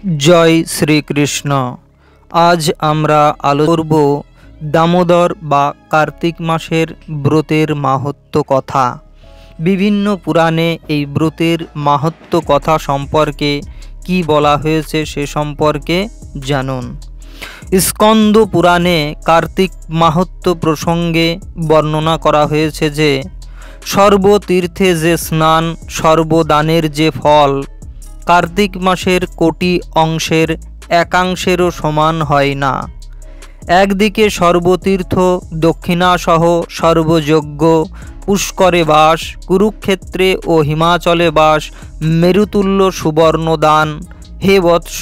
जय श्री कृष्ण। आज आमरा आलोचना करब दामोदर बा कार्तिक मासेर व्रतेर माहात्म्य कथा। विभिन्न पुराणे এই ব্রতের মাহাত্ম্য কথা সম্পর্কে কি বলা হয়েছে সে সম্পর্কে জানুন। স্কন্দ পুরাণে কার্তিক মাহাত্ম্য প্রসঙ্গে বর্ণনা করা হয়েছে যে সর্বতীর্থে যে স্নান সর্বদানের যে ফল कार्तिक मासेर कोटी अंशेर एकांशेरो समान हय ना। एकदिके सर्वतीर्थ दक्षिणासह सर्वयज्ञ पुष्करे बास कुरुक्षेत्रे ओ हिमाचले बास मेरुतुल्य सुवर्ण दान हे वत्स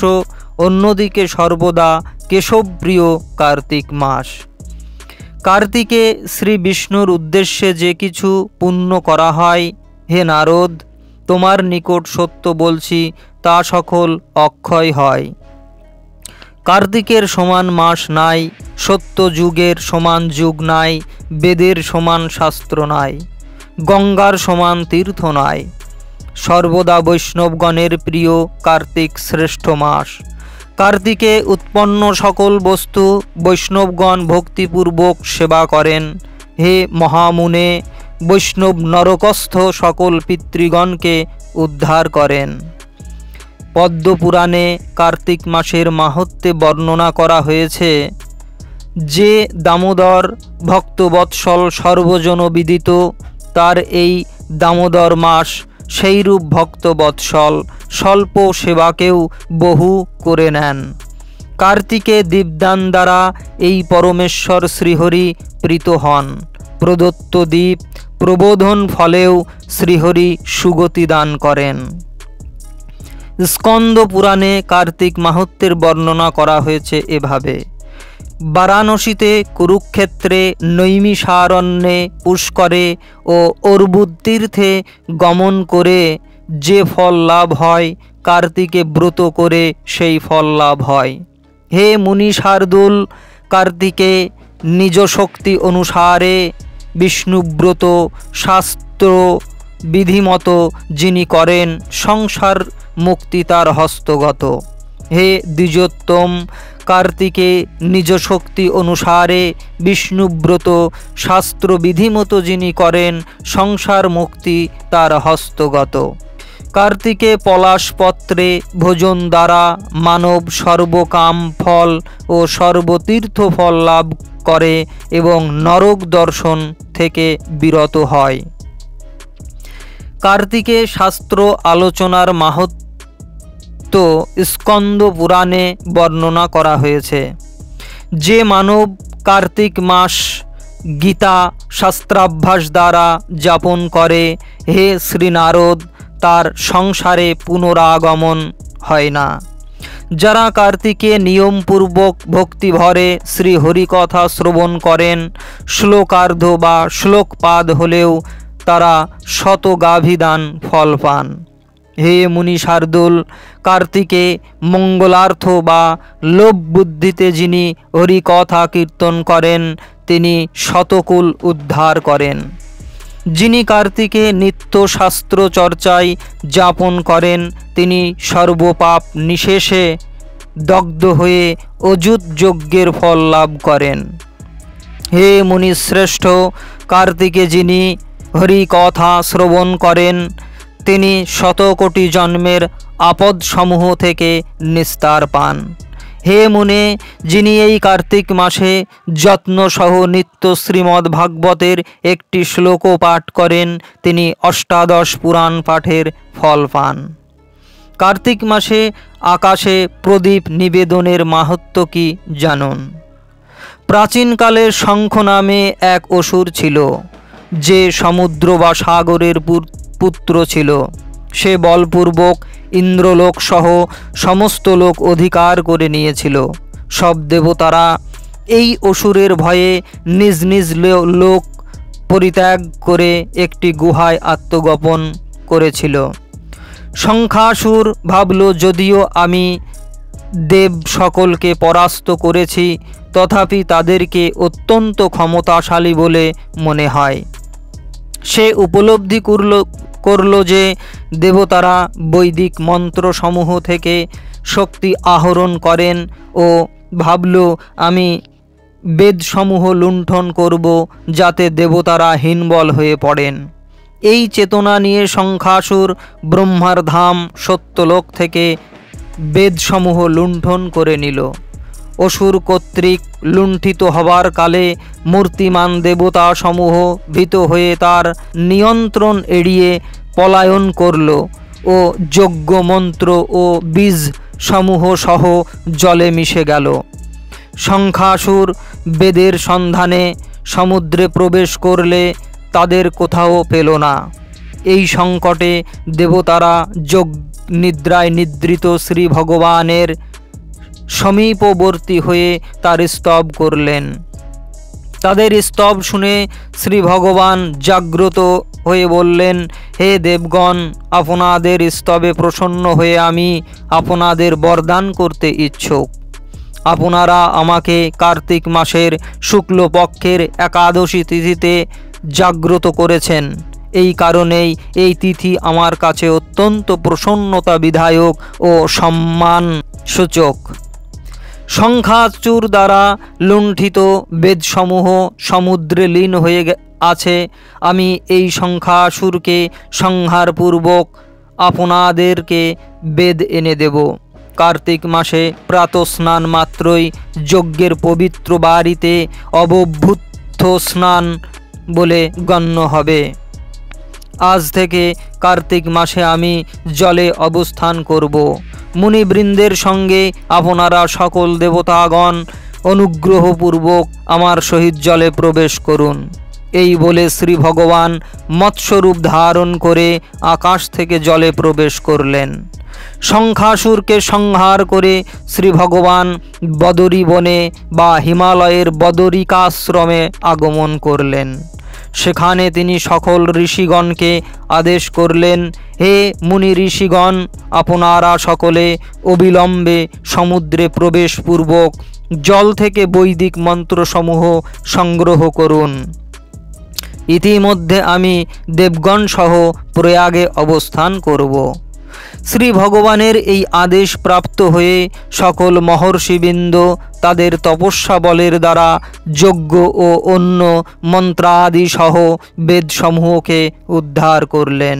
अन्यदिके सर्वदा केशवप्रिय कार्तिक मास। कार्तिके श्री विष्णुर उद्देश्ये जे किछु पुण्य करा हय हे नारद तोमार निकट सत्य बोलছি ता सकल अक्षय हय। कार्तिकेर समान मास नाई, सत्य जुगेर समान जुग नाई, वेदेर समान शास्त्र नाई, गंगार समान तीर्थ नाई। सर्वदा वैष्णवगणेर प्रिय कार्तिक श्रेष्ठ मास। कार्तिके उत्पन्न सकल वस्तु वैष्णवगण भक्तिपूर्वक सेवा करें। हे महामुने वैष्णव नरकस्थ सकल पितृगण के उद्धार करें। पद्म पुराणे कार्तिक मासेर माहात्म्य वर्णना करा हयेछे जे दामोदर भक्तवत्सल सर्वजन विदित तार एई दामोदर मास सेइरूप भक्तवत्सल स्वल्प सेवाकेও बहु करे नेन। कार्तिके दीपदान द्वारा एई परमेश्वर श्रीहरि प्रीत हन। प्रदत्त दीप प्रबोधन फलेও श्रीहरि सुगति दान करें। स्कंद पुराणे कार्तिक माहात्म्যের बर्णना करा हयेছে एभाবে। वाराणसीते कुरुक्षेत्रे नैमिषारण्ये पुष्करे ओ अर्बुद तीर्थे गमन करे जे फल लाभ हय कार्तिके व्रत करे सेई फल लाभ हय। हे मुनि शार्दूल कार्तिके निज शक्ति अनुसारे विष्णुव्रत शास्त्र विधिमत जिनि करें संसार मुक्ति तार हस्तगत। हे द्विजोत्तम कार्तिके निज शक्ति अनुसारे विष्णुव्रत शास्त्र विधिमत जिनि करें संसार मुक्ति तार हस्तगत। कार्तिके पलाश पत्रे भोजन द्वारा मानव सर्वकाम फल और सर्वतीर्थ फल लाभ करे एवं नरक दर्शन थेके बिरत हय। कार्तिके शास्त्र आलोचनार माहात्म्य स्कंद पुराणे वर्णना करा हयेछे। जे मानव कार्तिक मास गीता शास्त्राभ्यास द्वारा जापन करे हे श्री नारद तार संसारे पुनरागमन हय ना। যারা कार्तिके नियम पूर्वक भक्ति भरे श्री हरि कथा श्रवण करें श्लोकार्ध बा श्लोकपाद हलेও तारा शत गाभिदान फल पान। हे मुनि शार्दूल कार्तिके मंगलार्थ बा लोभ बुद्धिते जिनि हरि कथा कीर्तन करें तिनि शतकुल उद्धार करें। जिनि कार्तिके नित्य शास्त्र चर्चाय जापन करें तिनि सर्वपाप निशेषे दग्ध हुए अजुत यज्ञेर फल लाभ करें। हे मुनिश्रेष्ठ कार्तिके जिनि हरि कथा श्रवण करें तिनि शतकोटी जन्मेर आपद समूह थेके निस्तार पान। हे मुने जिनि এই कार्तिक मासे যত্ন সহ নিত্য শ্রীমদ্ ভাগবতের একটি শ্লোক পাঠ করেন তিনি অষ্টাদশ পুরাণ পাঠের ফল পান। कार्तिक मासे आकाशे प्रदीप निवेदनेर माहात्म्य की जानून। प्राचीन काले शंख नामे एक असुर छिलो जे समुद्र बा सागरेर पुत्र छिलो। से बलपूर्वक इंद्रलोक सह समस्त लोक अधिकार करे नियेछिलो। सब देवतारा एई असुरेर भये निज निज लोक परित्याग करे एकटी गुहाय आत्मगोपन करेछिलो। शंखासुर भाबलो यदिओ आमी देव सकलके परास्त करेछि तथापि तादेरके अत्यंत क्षमताशाली बोले मने हय। से उपलब्धि करलो जे देवतारा वैदिक मंत्र समूह थेके শক্তি আহরণ করেন ও ভাবল আমি বেদসমূহ লুণ্ঠন করব যাতে দেবতারা হীনবল হয়ে পড়েন। এই চেতনা নিয়ে শঙ্খাসুর ব্রহ্মার ধাম সত্যলোক থেকে বেদসমূহ লুণ্ঠন করে নিল। অসুর কর্তৃক লুণ্ঠিত হবার কালে মূর্তিমান দেবতা সমূহ ভীত হয়ে তার নিয়ন্ত্রণ এড়িয়ে পলায়ন করল ও যজ্ঞ মন্ত্র ও বীজ সমূহ সহ জলে মিশে গেল। শঙ্খাসুর বেদের সন্ধানে সমুদ্রে প্রবেশ করলে তাদের কোথাও পেল না। এই সংকটে দেবতারা যোগ নিদ্রায় নিদ্রিত শ্রী ভগবানের সমীপবর্তী হয়ে তার স্তব করলেন। তাদের স্তব শুনে শ্রী ভগবান জাগ্রত হয়ে বললেন, হে দেবগণ, আপনাদের স্তবে প্রসন্ন হয়ে আমি আপনাদের বরদান করতে ইচ্ছুক। আপনারা আমাকে কার্তিক মাসের শুক্লপক্ষের একাদশী তিথিতে জাগ্রত করেছেন। এই কারণেই এই তিথি আমার কাছে অত্যন্ত প্রসন্নতা বিধায়ক ও সম্মান সূচক। শঙ্খাচূড় দ্বারা লুণ্ঠিত বেদসমূহ সমুদ্রে লীন হয়ে আছে। আমি এই শঙ্খাসুরকে সংহারপূর্বক আপনাদেরকে বেদ এনে দেব। কার্তিক মাসে প্রাতঃস্নান মাত্রই যজ্ঞের পবিত্র বাড়িতে অবভূত স্নান বলে গণ্য হবে। আজ থেকে কার্তিক মাসে আমি জলে অবস্থান করব। মুনিবৃন্দের সঙ্গে আপনারা সকল দেবতাগণ অনুগ্রহপূর্বক আমার সহিত জলে প্রবেশ করুন। এই বলে শ্রী ভগবান মৎস্যরূপ ধারণ করে আকাশ থেকে জলে প্রবেশ করলেন। শঙ্খাসুরকে সংহার করে শ্রী ভগবান বদরী বনে বা হিমালয়ের বদরিকাশ্রমে আগমন করলেন। সেখানে তিনি সকল ঋষিগণকে আদেশ করলেন, হে মুনি ঋষিগণ, আপনারা সকলে অবিলম্বে সমুদ্রে প্রবেশপূর্বক জল থেকে বৈদিক মন্ত্রসমূহ সংগ্রহ করুন। ইতিমধ্যে আমি দেবগণ সহ প্রয়াগে অবস্থান করব। শ্রী ভগবানের এই আদেশ প্রাপ্ত হয়ে সকল মহর্ষিবৃন্দ তাদের তপস্যা বলের দ্বারা যজ্ঞ ও অন্য মন্ত্রাদি সহ বেদসমূহকে উদ্ধার করলেন।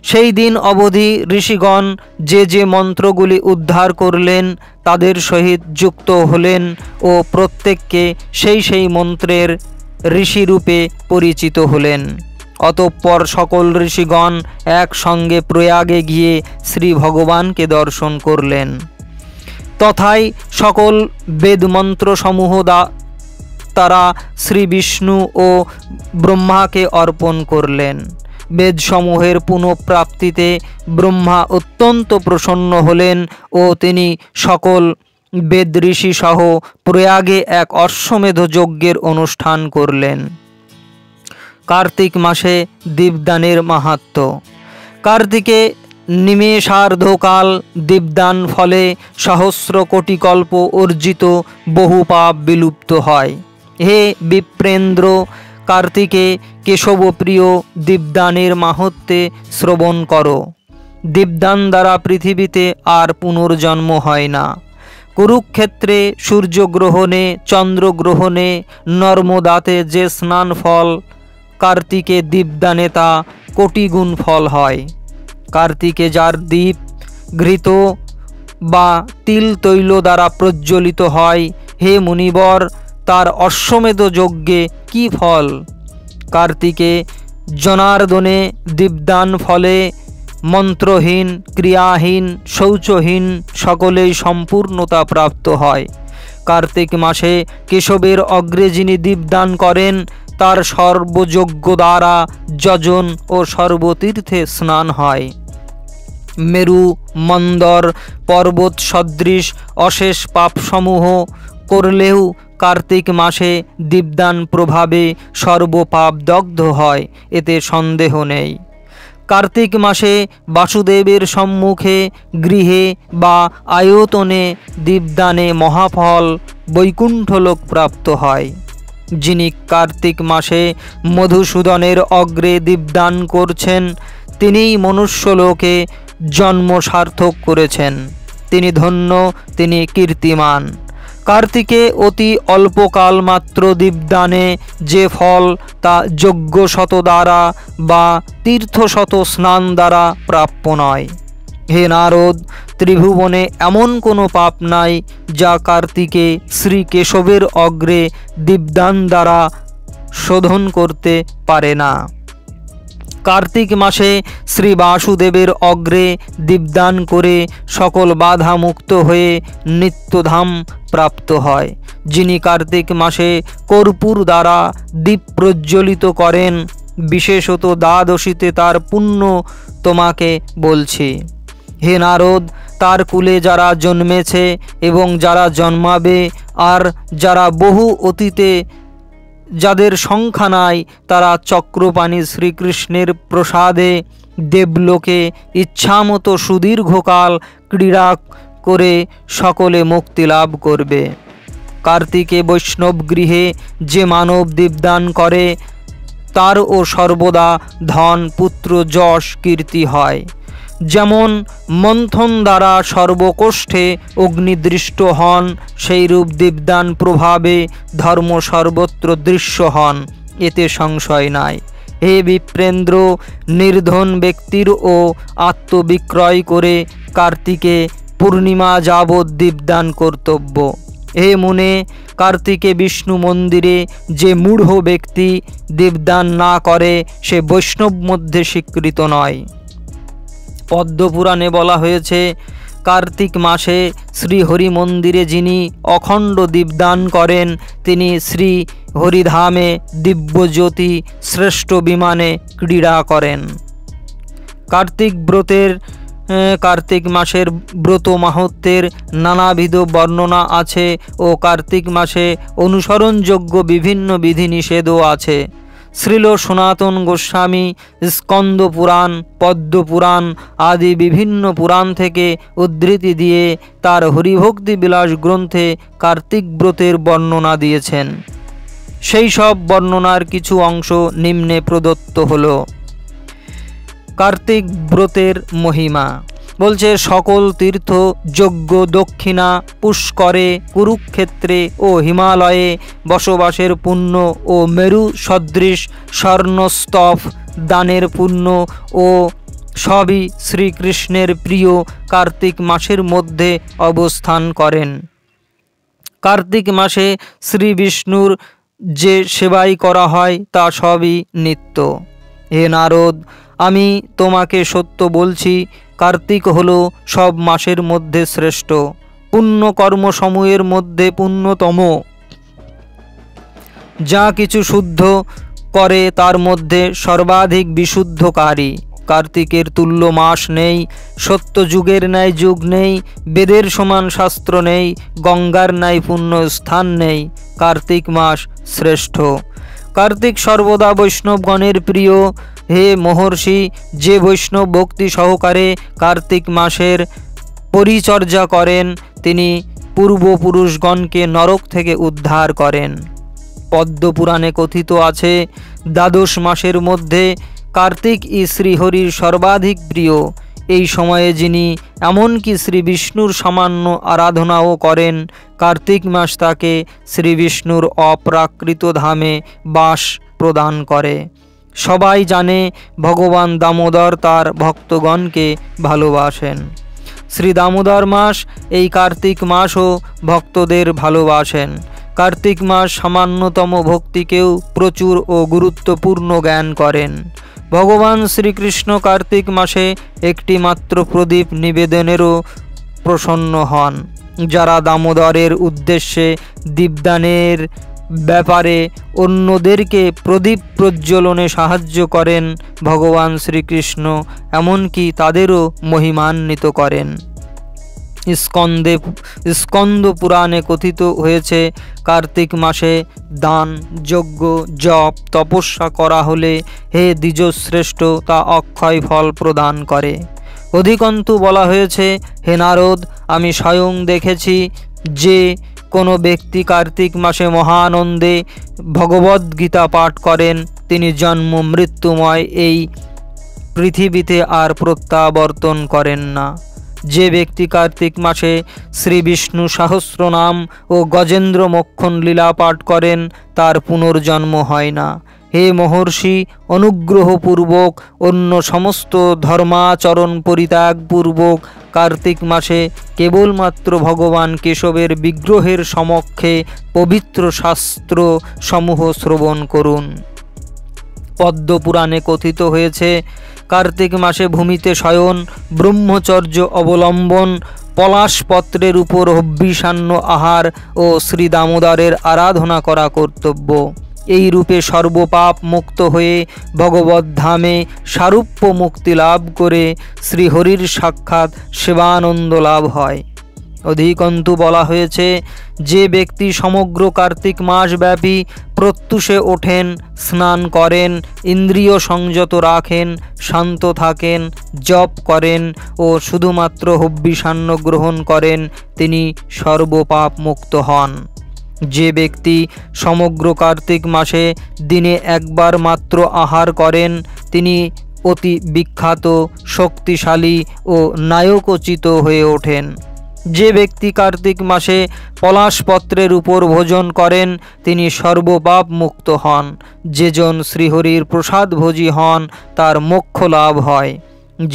সেই দিন অবধি ঋষিগণ যে যে মন্ত্রগুলি উদ্ধার করলেন তাদের সহিত যুক্ত হলেন ও প্রত্যেককে সেই সেই মন্ত্রের ঋষিরূপে পরিচিত হলেন। অতঃপর সকল ঋষিগণ একসঙ্গে প্রয়াগে গিয়ে শ্রী ভগবানকে দর্শন করলেন। তথায় সকল বেদমন্ত্রসমূহ তারা শ্রী বিষ্ণু ও ব্রহ্মাকে অর্পণ করলেন। বেদসমূহের পুনঃপ্রাপ্তিতে ব্রহ্মা অত্যন্ত প্রসন্ন হলেন ও তিনি সকল বেদ ঋষি সহ প্রয়াগে এক অশ্বমেধ যজ্ঞের অনুষ্ঠান করলেন। কার্তিক মাসে দীপদানের মাহাত্ম্য। কার্তিকে নিমেষার্ধকাল দীপদান ফলে সহস্র কোটি কল্প অর্জিত বহু পাপ বিলুপ্ত হয়। হে বিপ্রেন্দ্র, কার্তিকে কেশবপ্রিয় দীপদানের মাহাত্ম্যে শ্রবণ করো। দীপদান দ্বারা পৃথিবীতে আর পুনর্জন্ম হয় না। কুরুক্ষেত্রে সূর্যগ্রহণে, চন্দ্রগ্রহণে, নর্মদাতে যে স্নান ফল, কার্তিকে দীপদানে তা কোটিগুণ ফল হয়। কার্তিকে যার দীপ ঘৃত বা তিল তৈল দ্বারা প্রজ্বলিত হয়, হে মুনিবর, তার অশ্বমেধ যজ্ঞে কি ফল? কার্তিকে জনার্দনে দীপদান ফলে মন্ত্রহীন, ক্রিয়াহীন, শৌচহীন সকলেই সম্পূর্ণতা প্রাপ্ত হয়। কার্তিক মাসে কেশবের অগ্রে যিনি দীপদান করেন তার সর্বযজ্ঞ দ্বারা যজন ও সর্বতীর্থে স্নান হয়। মেরু মন্দর পর্বত সদৃশ অশেষ পাপসমূহ করলেও কার্তিক মাসে দীপদান প্রভাবে সর্বপাপ দগ্ধ হয়, এতে সন্দেহ নেই। কার্তিক মাসে বাসুদেবের সম্মুখে গৃহে বা আয়তনে দীপদানে মহাফল বৈকুণ্ঠলোক প্রাপ্ত হয়। যিনি কার্তিক মাসে মধুসূদনের অগ্রে দীপদান করছেন তিনিই মনুষ্যলোকে জন্ম সার্থক করেছেন। তিনি ধন্য, তিনি কীর্তিমান। কার্তিকে অতি অল্পকাল মাত্র দীপদানে যে ফল তা যজ্ঞ শত দ্বারা বা তীর্থশত স্নান দ্বারা প্রাপ্য নয়। হে নারদ, ত্রিভুবনে এমন কোনো পাপ নাই যা কার্তিকে শ্রী কেশবের অগ্রে দীপদান দ্বারা শোধন করতে পারে না। কার্তিক মাসে শ্রী বাসুদেবের অগ্রে দীপদান করে সকল বাধা মুক্ত হয়ে নিত্যধাম প্রাপ্ত হয়। যিনি কার্তিক মাসে কর্পূর দ্বারা দীপ প্রজ্বলিত করেন, বিশেষত দ্বাদশীতে তার পুণ্য তোমাকে বলছি। হে নারদ, তার কুলে যারা জন্মেছে এবং যারা জন্মাবে আর যারা বহু অতীতে যাদের সংখ্যা নাই, তারা চক্রপাণি শ্রীকৃষ্ণের প্রসাদে দেবলোকে ইচ্ছামতো সুদীর্ঘকাল ক্রীড়া করে সকলে মুক্তি লাভ করবে। কার্তিকে বৈষ্ণব গৃহে যে মানব দীপদান করে তারও সর্বদা ধন, পুত্র, যশ, কীর্তি হয়। যেমন মন্থন দ্বারা সর্বকোষ্ঠে অগ্নিদৃষ্ট হন, সেইরূপ দীপদান প্রভাবে ধর্ম সর্বত্র দৃশ্য হন, এতে সংশয় নাই। হে বিপ্রেন্দ্র, নির্ধন ব্যক্তিরও আত্মবিক্রয় করে কার্তিকে পূর্ণিমা যাবৎ দীপদান কর্তব্য। হে মুনে, কার্তিকে বিষ্ণু মন্দিরে যে মূঢ় ব্যক্তি দীপদান না করে সে বৈষ্ণব মধ্যে স্বীকৃত নয়। পদ্মপুরাণে বলা হয়েছে, কার্তিক মাসে শ্রী হরি মন্দিরে যিনি অখণ্ড দীপদান করেন তিনি শ্রী হরিধামে দিব্যজ্যোতি শ্রেষ্ঠ বিমানে ক্রীড়া করেন। কার্তিক মাসের ব্রত মাহাত্ম্যের নানাবিধ বর্ণনা আছে ও কার্তিক মাসে অনুসরণযোগ্য বিভিন্ন বিধিনিষেধও আছে। শ্রীল সনাতন গোস্বামী স্কন্দ পুরাণ, পদ্ম পুরাণ আদি বিভিন্ন পুরাণ থেকে উদ্ধৃতি দিয়ে তার হরিভক্তি বিলাস গ্রন্থে কার্তিক ব্রতের বর্ণনা দিয়েছেন। সেই সব বর্ণনার কিছু অংশ নিম্নে প্রদত্ত হল। কার্তিক ব্রতের মহিমা বলছে, সকল তীর্থ, যজ্ঞ, দক্ষিণা, পুষ্করে, কুরুক্ষেত্রে ও হিমালয়ে বসবাসের পুণ্য ও মেরু সদৃশ স্বর্ণস্তফ দানের পুণ্য ও সবই শ্রীকৃষ্ণের প্রিয় কার্তিক মাসের মধ্যে অবস্থান করেন। কার্তিক মাসে শ্রী বিষ্ণুর যে সেবাই করা হয় তা সবই নিত্য। হে নারদ, আমি তোমাকে সত্য বলছি, কার্তিক হল সব মাসের মধ্যে শ্রেষ্ঠ, পুণ্য কর্মসমূহের মধ্যে পুণ্যতম। যা কিছু শুদ্ধ করে তার মধ্যে সর্বাধিক বিশুদ্ধকারী। কার্তিকের তুল্য মাস নেই, সত্যযুগের ন্যায় যুগ নেই, বেদের সমান শাস্ত্র নেই, গঙ্গার ন্যায় পুণ্য স্থান নেই। কার্তিক মাস শ্রেষ্ঠ। কার্তিক সর্বদা বৈষ্ণবগণের প্রিয়। হে মহর্ষি, যে বৈষ্ণব ভক্তি সহকারে কার্তিক মাসের পরিচর্যা করেন তিনি পূর্বপুরুষগণকে নরক থেকে উদ্ধার করেন। পদ্মপুরাণে কথিত আছে, দ্বাদশ মাসের মধ্যে কার্তিক শ্রীহরির সর্বাধিক প্রিয়। এই সময়ে যিনি এমনকি শ্রী বিষ্ণুর সামান্য আরাধনাও করেন, কার্তিক মাস তাকে শ্রী বিষ্ণুর অপ্রাকৃত ধামে বাস প্রদান করে। সবাই জানে ভগবান দামোদর তার ভক্তগণকে ভালোবাসেন। শ্রী দামোদর মাস এই কার্তিক মাসও ভক্তদের ভালোবাসেন। কার্তিক মাস সামান্যতম ভক্তিকেও প্রচুর ও গুরুত্বপূর্ণ জ্ঞান করেন। ভগবান শ্রীকৃষ্ণ কার্তিক মাসে একটি মাত্র প্রদীপ নিবেদনেরও প্রসন্ন হন। যারা দামোদরের উদ্দেশ্যে দীপদানের ব্যাপারে অন্যদেরকে প্রদীপ প্রজ্বলনে সাহায্য করেন, ভগবান শ্রীকৃষ্ণ এমনকি তাদেরও মহিমান্বিত করেন। স্কন্দ পুরাণে কথিত হয়েছে, কার্তিক মাসে দান, যজ্ঞ, জপ, তপস্যা করা হলে হে দ্বিজশ্রেষ্ঠ তা অক্ষয় ফল প্রদান করে। অধিকন্তু বলা হয়েছে, হে নারদ, আমি স্বয়ং দেখেছি যে কোনো ব্যক্তি কার্তিক মাসে মহানন্দে ভগবদ্গীতা পাঠ করেন তিনি জন্ম মৃত্যুময় এই পৃথিবীতে আর প্রত্যাবর্তন করেন না। যে ব্যক্তি কার্তিক মাসে শ্রী বিষ্ণু সহস্রনাম ও গজেন্দ্র মোক্ষণ লীলা পাঠ করেন তার পুনর্জন্ম হয় না। হে মহর্ষি, অনুগ্রহপূর্বক অন্য সমস্ত ধর্মাচরণ পরিত্যাগপূর্বক কার্তিক মাসে কেবলমাত্র ভগবান কেশবের বিগ্রহের সমক্ষে পবিত্র শাস্ত্র সমূহ শ্রবণ করুন। পদ্মপুরাণে কথিত হয়েছে, কার্তিক মাসে ভূমিতে শয়ন, ব্রহ্মচর্য অবলম্বন, পলাশপত্রের উপর হব্যিষান্ন আহার ও শ্রী দামোদরের আরাধনা করা কর্তব্য। এই রূপে সর্বপাপ মুক্ত হয়ে ভগবত ধামে সারূপ্য মুক্তি লাভ করে শ্রীহরির সাক্ষাৎ সেবানন্দ লাভ হয়। অধিকন্তু বলা হয়েছে, যে ব্যক্তি সমগ্র কার্তিক মাস ব্যাপী প্রত্যুষে ওঠেন, স্নান করেন, ইন্দ্রিয় সংযত রাখেন, শান্ত থাকেন, জপ করেন ও শুধুমাত্র হব্যিষান্ন গ্রহণ করেন, তিনি সর্বপাপ মুক্ত হন। যে ব্যক্তি সমগ্র কার্তিক মাসে দিনে একবার মাত্র আহার করেন, তিনি অতি বিখ্যাত, শক্তিশালী ও নায়কোচিত হয়ে ওঠেন। যে ব্যক্তি কার্তিক মাসে পলাশপত্রের উপর ভোজন করেন, তিনি সর্বপাপ মুক্ত হন। যেজন শ্রীহরির প্রসাদভোজী হন, তার মোক্ষ লাভ হয়।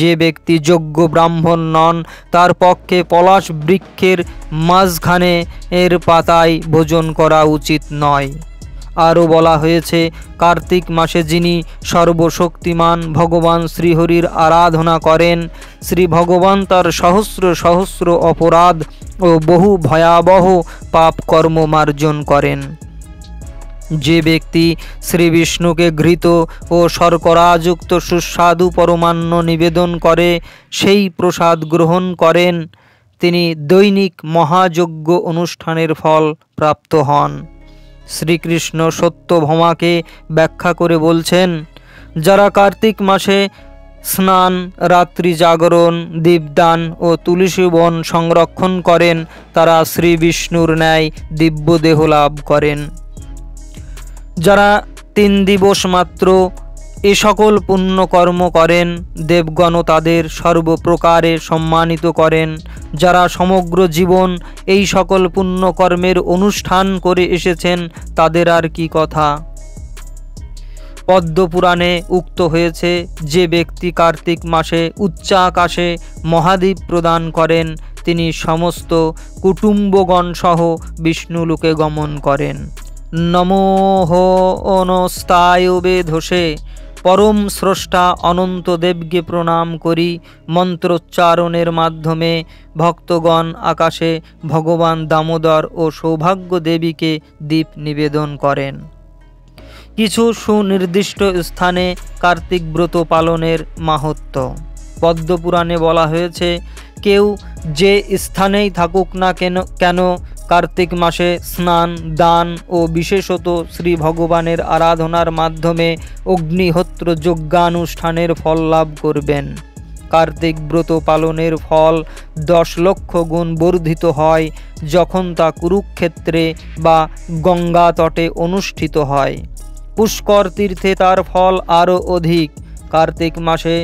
যে ব্যক্তি যোগ্য ব্রাহ্মণ নন, তার পক্ষে পলাশ বৃক্ষের মাঝখানে এর পাতায় ভোজন করা উচিত নয়। আরও বলা হয়েছে, কার্তিক মাসে যিনি সর্বশক্তিমান ভগবান শ্রীহরির আরাধনা করেন, শ্রী ভগবান তার সহস্র সহস্র অপরাধ ও বহু ভয়াবহ পাপ কর্ম মার্জন করেন। যে ব্যক্তি শ্রী বিষ্ণুকে ঘৃত ও শর্করাযুক্ত সুস্বাদু পরমান্ন নিবেদন করে, সেই প্রসাদ গ্রহণ করেন, তিনি দৈনিক মহাযজ্ঞ অনুষ্ঠানের ফল প্রাপ্ত হন। শ্রীকৃষ্ণ সত্যভামাকে ব্যাখ্যা করে বলছেন, যারা কার্তিক মাসে স্নান, রাত্রি জাগরণ, দীপদান ও তুলসী বন সংরক্ষণ করেন, তারা শ্রী বিষ্ণুর ন্যায় দিব্য দেহ লাভ করেন। যারা 3 দিবস মাত্র এ সকল পুণ্যকর্ম করেন, দেবগণও তাদের সর্বপ্রকারে সম্মানিত করেন। যারা সমগ্র জীবন এই সকল পুণ্যকর্মের অনুষ্ঠান করে এসেছেন, তাদের আর কি কথা। পদ্মপুরাণে উক্ত হয়েছে, যে ব্যক্তি কার্তিক মাসে উচ্চাকাশে মহাদীপ প্রদান করেন, তিনি সমস্ত কুটুম্বগণ সহ বিষ্ণুলোকে গমন করেন। নমোঃ অনস্তায়বে ধসে পরম স্রষ্টা অনন্ত দেবকে প্রণাম করি মন্ত্রোচ্চারণের মাধ্যমে ভক্তগণ আকাশে ভগবান দামোদর ও সৌভাগ্য দেবীকে দীপ নিবেদন করেন। কিছু সুনির্দিষ্ট স্থানে কার্তিক ব্রত পালনের মাহাত্ম্য। পদ্মপুরাণে বলা হয়েছে, কেউ যে স্থানেই থাকুক না কেন কার্তিক মাসে স্নান, দান ও বিশেষত শ্রী ভগবানের আরাধনার মাধ্যমে অগ্নিহোত্র যজ্ঞানুষ্ঠানের ফল লাভ করবেন। কার্তিক ব্রত পালনের ফল 10 লক্ষ গুণ বর্ধিত হয় যখন তা কুরুক্ষেত্রে বা গঙ্গা তটে অনুষ্ঠিত হয়। পুষ্কর তীর্থে তার ফল আরও অধিক। কার্তিক মাসে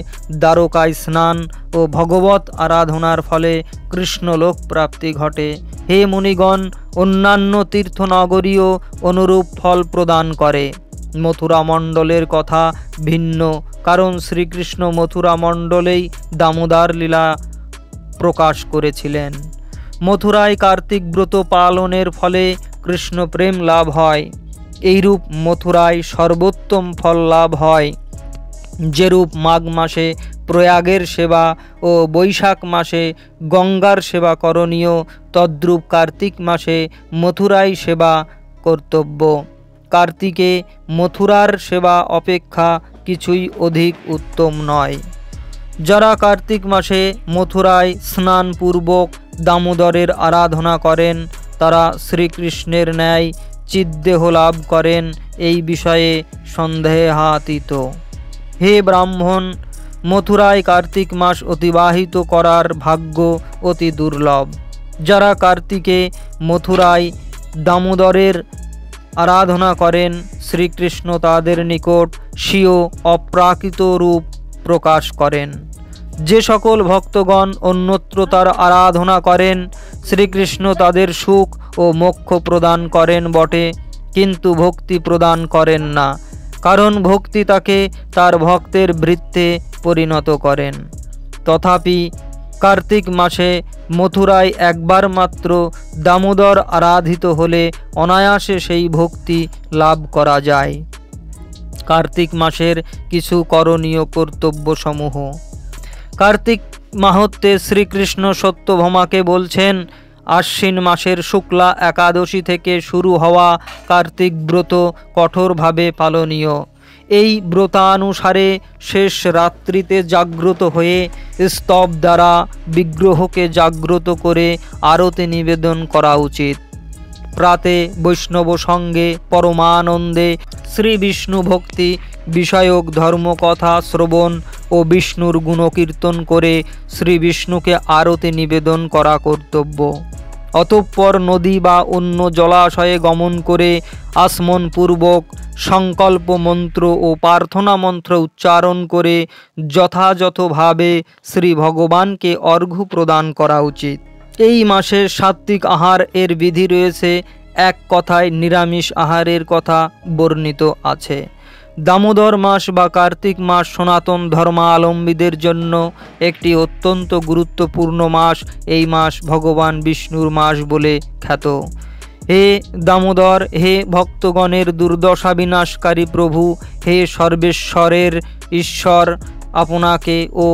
দ্বারকায় স্নান ও ভগবত আরাধনার ফলে কৃষ্ণলোক প্রাপ্তি ঘটে। হে মুনিগণ, অন্যান্য তীর্থনগরীও অনুরূপ ফল প্রদান করে। মথুরা মণ্ডলের কথা ভিন্ন, কারণ শ্রীকৃষ্ণ মথুরা মণ্ডলেই দামোদর লীলা প্রকাশ করেছিলেন। মথুরায় কার্তিক ব্রত পালনের ফলে কৃষ্ণ প্রেম লাভ হয়। এইরূপ মথুরায় সর্বোত্তম ফল লাভ হয়। যেরূপ মাঘ মাসে প্রয়াগের সেবা ও বৈশাখ মাসে গঙ্গার সেবা করণীয়, তদ্রূপ কার্তিক মাসে মথুরায় সেবা কর্তব্য। কার্তিকে মথুরার সেবা অপেক্ষা কিছুই অধিক উত্তম নয়। যারা কার্তিক মাসে মথুরায় স্নানপূর্বক দামোদরের আরাধনা করেন, তারা শ্রীকৃষ্ণের ন্যায় চিদ্দেহ লাভ করেন, এই বিষয়ে সন্দেহাতীত। হে ব্রাহ্মণ, মথুরায় কার্তিক মাস অতিবাহিত করার ভাগ্য অতি দুর্লভ। যারা কার্তিকে মথুরায় দামোদরের আরাধনা করেন, শ্রীকৃষ্ণ তাদের নিকট স্বীয় অপ্রাকৃত রূপ প্রকাশ করেন। যে সকল ভক্তগণ অন্যত্র তার আরাধনা করেন, শ্রীকৃষ্ণ তাদের সুখ ও মোক্ষ প্রদান করেন বটে, কিন্তু ভক্তি প্রদান করেন না, কারণ ভক্তি তাকে তার ভক্তের বৃত্তে পরিণত করেন। তথাপি কার্তিক মাসে মথুরায় একবার মাত্র দামোদর আরাধিত হলে অনায়াসে সেই ভক্তি লাভ করা যায়। কার্তিক মাসের কিছু করণীয় কর্তব্যসমূহ। কার্তিক মাহাত্ম্যে শ্রীকৃষ্ণ সত্যভামাকে বলছেন, আশ্বিন মাসের শুক্লা একাদশী থেকে শুরু হওয়া কার্তিক ব্রত কঠোরভাবে পালনীয়। এই ব্রতানুসারে শেষ রাত্রিতে জাগ্রত হয়ে স্তব দ্বারা বিগ্রহকে জাগ্রত করে আরতি নিবেদন করা উচিত। প্রাতে বৈষ্ণব সঙ্গে পরমানন্দে শ্রী বিষ্ণু ভক্তি বিষয়ক ধর্মকথা শ্রবণ ও বিষ্ণুর গুণকীর্তন করে শ্রী বিষ্ণুকে আরতি নিবেদন করা কর্তব্য। অতঃপর নদী বা অন্য জলাশয়ে গমন করে আসমনপূর্বক সংকল্প মন্ত্র ও প্রার্থনা মন্ত্র উচ্চারণ করে যথাযথভাবে শ্রী ভগবানকে অর্ঘ্য প্রদান করা উচিত। এই মাসে সাত্ত্বিক আহার এর বিধি রয়েছে, এক কথায় নিরামিষ আহারের কথা বর্ণিত আছে। দামোদর মাস বা কার্তিক মাস সনাতন ধর্মাবলম্বীদের জন্য একটি অত্যন্ত গুরুত্বপূর্ণ মাস। এই মাস ভগবান বিষ্ণুর মাস বলে খ্যাত। হে দামোদর, হে ভক্তগণের দুর্দশা বিনাশকারী প্রভু, হে সর্বেশ্বরের ঈশ্বর, আপনাকে ও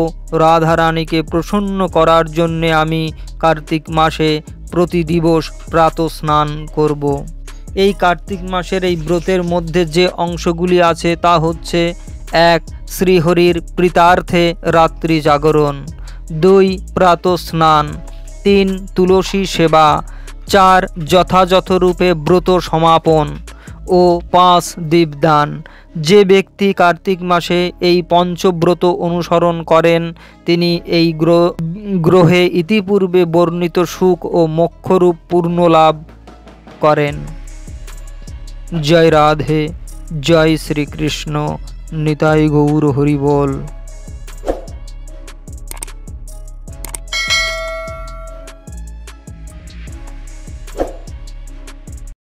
রাধারানীকে প্রসন্ন করার জন্যে আমি কার্তিক মাসে প্রতি দিবস প্রাতঃস্নান করব। এই কার্তিক মাসের এই ব্রতের মধ্যে যে অংশগুলি আছে তা হচ্ছে: 1. শ্রীহরির প্রীতার্থে রাত্রি জাগরণ, 2. প্রাতঃস্নান, 3. তুলসী সেবা, 4. যথাযথরূপে ব্রত সমাপন ও 5. দীপদান। যে ব্যক্তি কার্তিক মাসে এই পঞ্চব্রত অনুসরণ করেন তিনি এই গ্রহে ইতিপূর্বে বর্ণিত সুখ ও মোক্ষরূপ পূর্ণ লাভ করেন। জয় রাধে, জয় শ্রীকৃষ্ণ, নিতাই গৌর হরি বল।